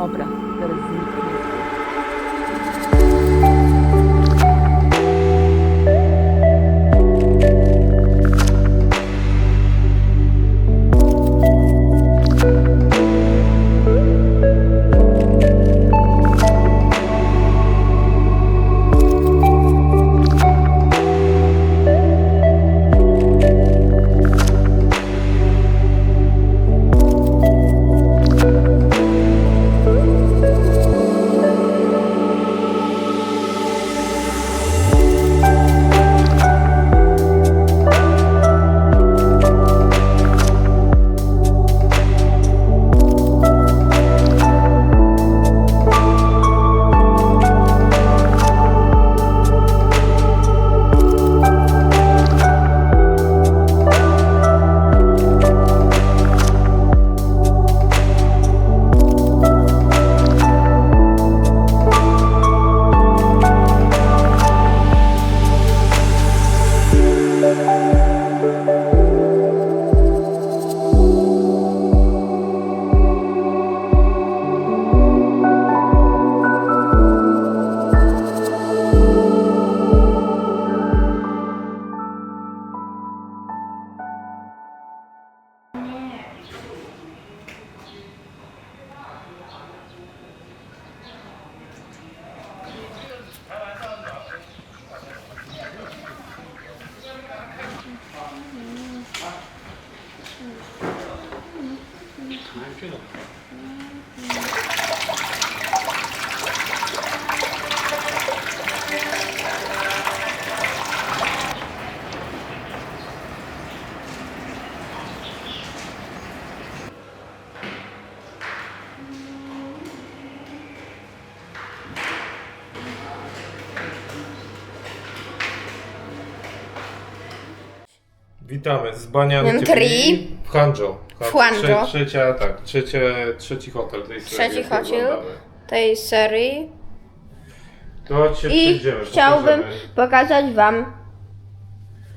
Dobra, teraz zniknie. Witamy z Banyan Numer TV 3. w Hangzhou. W Hangzhou. Trzeci hotel tej serii. Trzeci jaki hotel oglądamy. tej serii. To chodźcie, I przejdziemy, chciałbym pokażemy. pokazać wam,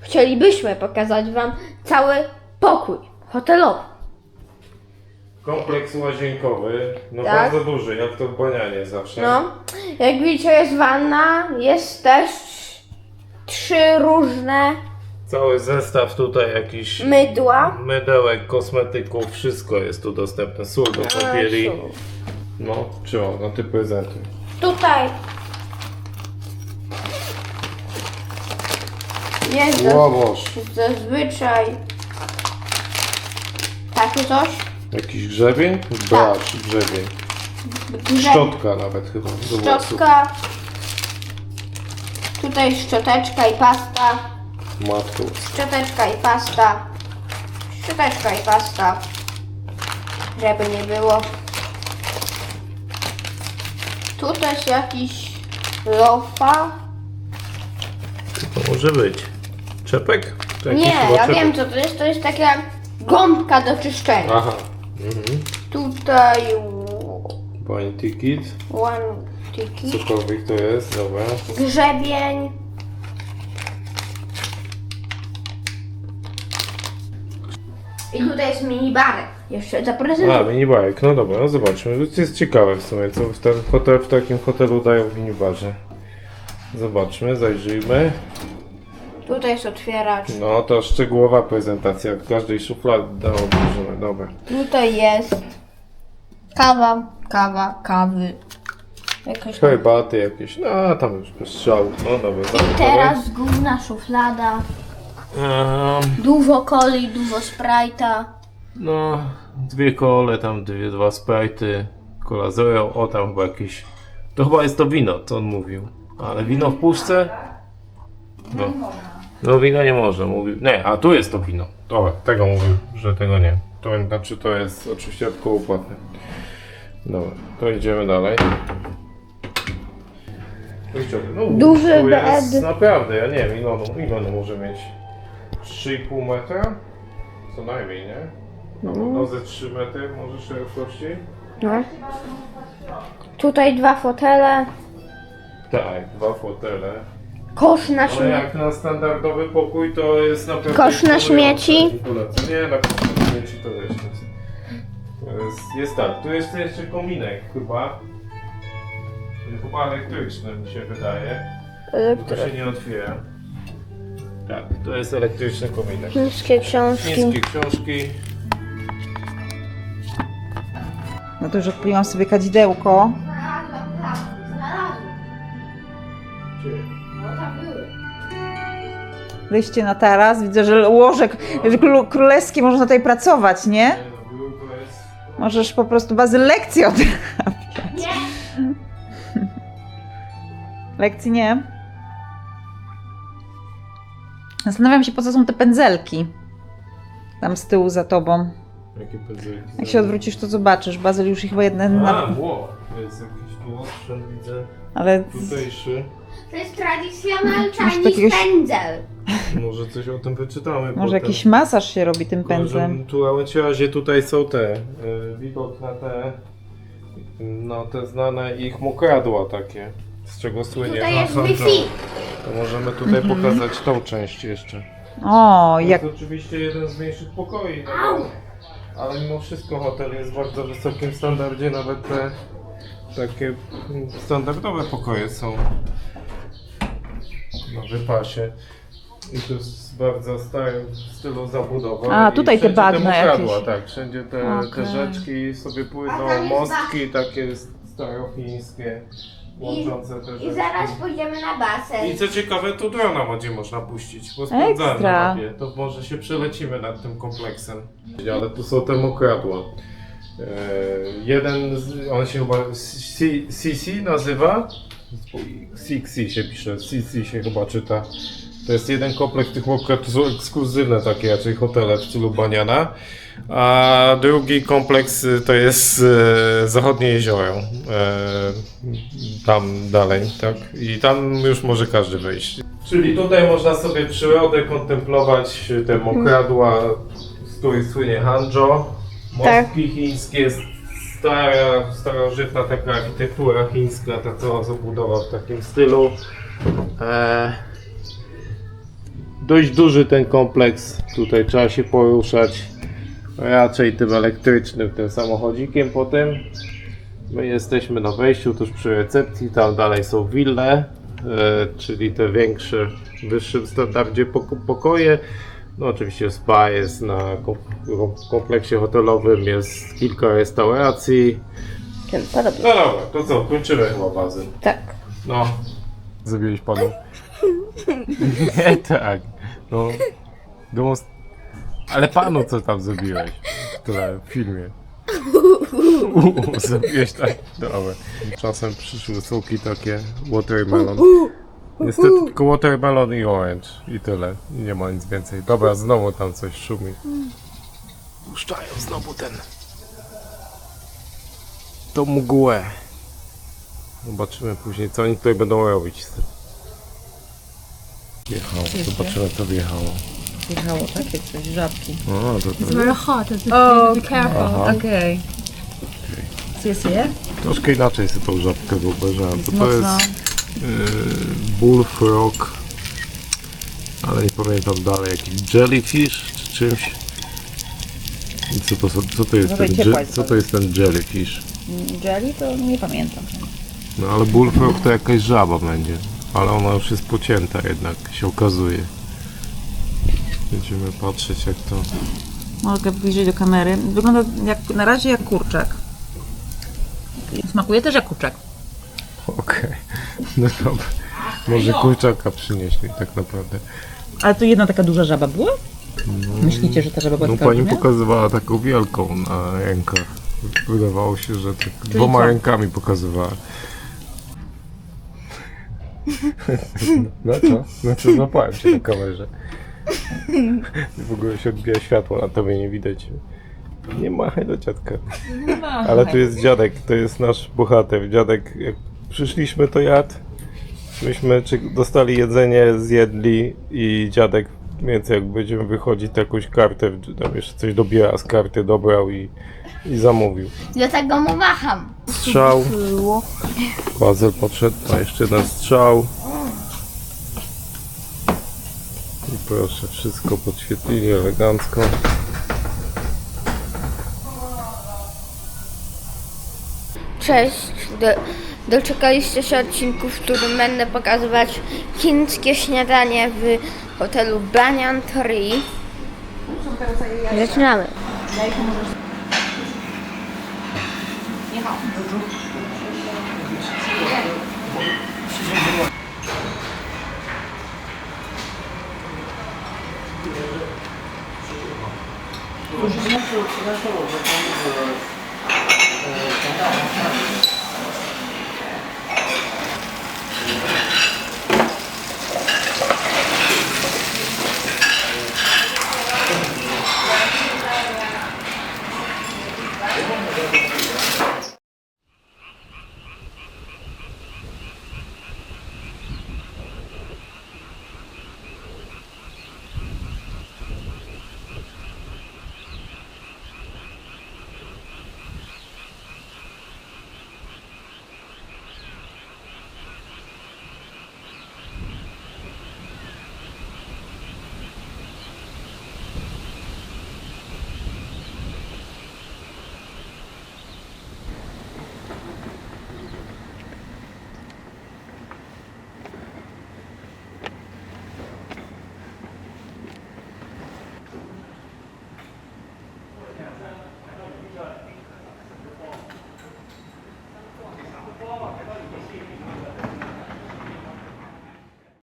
chcielibyśmy pokazać wam cały pokój hotelowy. Kompleks łazienkowy, no Tak. bardzo duży, jak to w Banianie zawsze. No, jak widzicie jest wanna, jest też 3 różne Cały zestaw tutaj jakiś mydła. mydełek, kosmetyków, wszystko jest tu dostępne. Sól do kąpieli. No, trzeba, no ty prezentuj. Tutaj jest Łoboż. zazwyczaj takie coś. Jakiś grzebień? Bracz, grzebień. Szczotka nawet chyba. do włosów. Szczotka. Tutaj szczoteczka i pasta. Matko. Szczoteczka i pasta. Szczoteczka i pasta. Żeby nie było. Tu też jakiś lofa. To może być. Czepek? To jakiś Nie, chyba ja czepek. wiem co to jest. To jest taka gąbka do czyszczenia. Aha. Mhm. Tutaj Pani ticket. one tiki. Cokolwiek to jest, dobra. Grzebień. I tutaj jest minibarek. Jeszcze zaprezentuję. A, minibarek, no dobra, no zobaczmy. To jest ciekawe w sumie, co w takim hotelu dają w minibarze. Zobaczmy, zajrzyjmy. Tutaj jest otwieracz. No to szczegółowa prezentacja. W każdej szufladzie dało dużo, dobra. Tutaj jest kawy. Jakoś tam. Herbaty jakieś, no tam już bez strzału. No dobra, I teraz główna szuflada. Dużo coli, dużo Sprite'a. No, 2 kole, tam dwa sprite'y, cola zero, o tam chyba jakieś... To chyba jest to wino, co on mówił. Ale wino w puszce? No, no wino nie może, mówił. Nie, a tu jest to wino. Dobra, tego mówił, że tego nie. To znaczy to jest oczywiście tylko płatne. Dobra, to idziemy dalej. No, Duży to jest bed. naprawdę, ja nie wiem ile ono może mieć. 3,5 metra? Co najmniej, nie? No ze 3 metry może szerokości? No. Tutaj 2 fotele. Tak, 2 fotele. Kosz na Ale śmieci. jak na standardowy pokój to jest naprawdę... Kosz na śmieci. Nie, na kosz na śmieci to wiesz. Jest tak, tu jest jeszcze kominek chyba. Chyba elektryczny mi się wydaje. To się nie otwiera. Tak, to jest elektryczny kominek. Chińskie książki. Chińskie książki. No to już odpaliłam sobie kadzidełko. Wyjście na taras. Widzę, że łożek królewskie można tutaj pracować, nie? Możesz po prostu Bazyl lekcję odrabiać. Lekcji nie. Zastanawiam się, po co są te pędzelki. Tam z tyłu za tobą. Jakie pędzelki? Jak się odwrócisz, to zobaczysz. Bazyl już ich chyba jeden... A, ło! To jest jakiś tu ostrzem, widzę. Ale... Tutejszy. To jest tradicjonalny Masz Chinese takiegoś- pędzel. Może coś o tym wyczytamy Może potem. jakiś masaż się robi tym pędzlem. Tu na razie tutaj są te, widok na te, no te znane ich mokradła takie, z czego słynie Tutaj jest Hanzo. Wi-Fi. To możemy tutaj pokazać tą część jeszcze. O, To jak... jest oczywiście jeden z mniejszych pokoi, no, ale mimo wszystko hotel jest w bardzo wysokim standardzie, nawet te takie standardowe pokoje są na wypasie. I to jest bardzo stary w stylu zabudowa. A, I tutaj te wszędzie bagna mokradła, jakieś. Tak, wszędzie te Okej. rzeczki sobie A płyną, tam jest mostki takie starochińskie, łączące te I rzeczki. zaraz pójdziemy na I basen. co ciekawe, tu drona będzie można puścić, bo sprawdzałem na Ekstra. mapie, to może się przelecimy nad tym kompleksem. Ale tu są te mokradła. Jeden, on się chyba CC nazywa, CC się pisze, CC się chyba czyta. To jest jeden kompleks tych mokradł, to są ekskluzywne takie raczej hotele w stylu Baniana. A drugi kompleks to jest Zachodnie Jezioro, tam dalej, tak? I tam już może każdy wejść. Czyli tutaj można sobie przyrodę kontemplować, te mokradła, z których słynie Hanzo, mostki chińskie, starożytna taka architektura chińska, ta cała zabudowa w takim stylu. Dość duży ten kompleks, tutaj trzeba się poruszać raczej tym elektrycznym, tym samochodzikiem potem. My jesteśmy na wejściu tuż przy recepcji, tam dalej są wille, czyli te większe, w wyższym standardzie pokoje. No oczywiście spa jest na kompleksie hotelowym, jest kilka restauracji. No dobra, to co, kończymy chyba bazę. Tak. No. Zrobiłeś panu? Nie tak. No. Ale panu co tam zrobiłeś w filmie? Zrobiłeś tak? Dobra. Czasem przyszły soki takie watermelon. Niestety tylko watermelon i orange. I tyle. I nie ma nic więcej. Dobra, znowu tam coś szumi. Puszczają znowu tą mgłę. Zobaczymy później, co oni tutaj będą robić z tym. Wjechało, zobaczymy co wjechało. Wjechało takie coś, żabki. O, to It's very hot. O, Be careful. okej. Jest je? troszkę inaczej sobie tą żabkę wyobrażałem. To Mocno. jest bullfrog, ale nie pamiętam dalej, jakiś jellyfish czy czymś. I co to jest Trochę ten ciepła jest co to jest ten jellyfish? Jelly to nie pamiętam. No ale bullfrog to jakaś żaba będzie, ale ona już jest pocięta jednak, się okazuje. Będziemy patrzeć jak to... Mogę bliżej do kamery. Wygląda na razie jak kurczak. Smakuje też jak kurczak. Okej, no dobra. Może kurczaka przynieśli tak naprawdę. Ale to jedna taka duża żaba była? Myślicie, że ta żaba była No taka pani olbrzymia? pokazywała taką wielką na rękach. Wydawało się, że tak dwoma co? rękami pokazywała. No co? No co, złapałem cię na kamerze. W ogóle się odbija światło, na tobie nie widać. Nie machaj do dziadka. Ale tu jest dziadek, to jest nasz bohater. Dziadek, jak przyszliśmy to jadł. Myśmy dostali jedzenie, zjedli i dziadek, więc jak będziemy wychodzić, to jakąś kartę, tam jeszcze coś dobiera z karty, dobrał i zamówił. Dlatego mu macham. Strzał. Bazyl podszedł, ma jeszcze jeden strzał. I proszę, wszystko podświetlili elegancko. Cześć, doczekaliście się odcinku, w którym będę pokazywać chińskie śniadanie w hotelu Banyan Tree. Zaczynamy.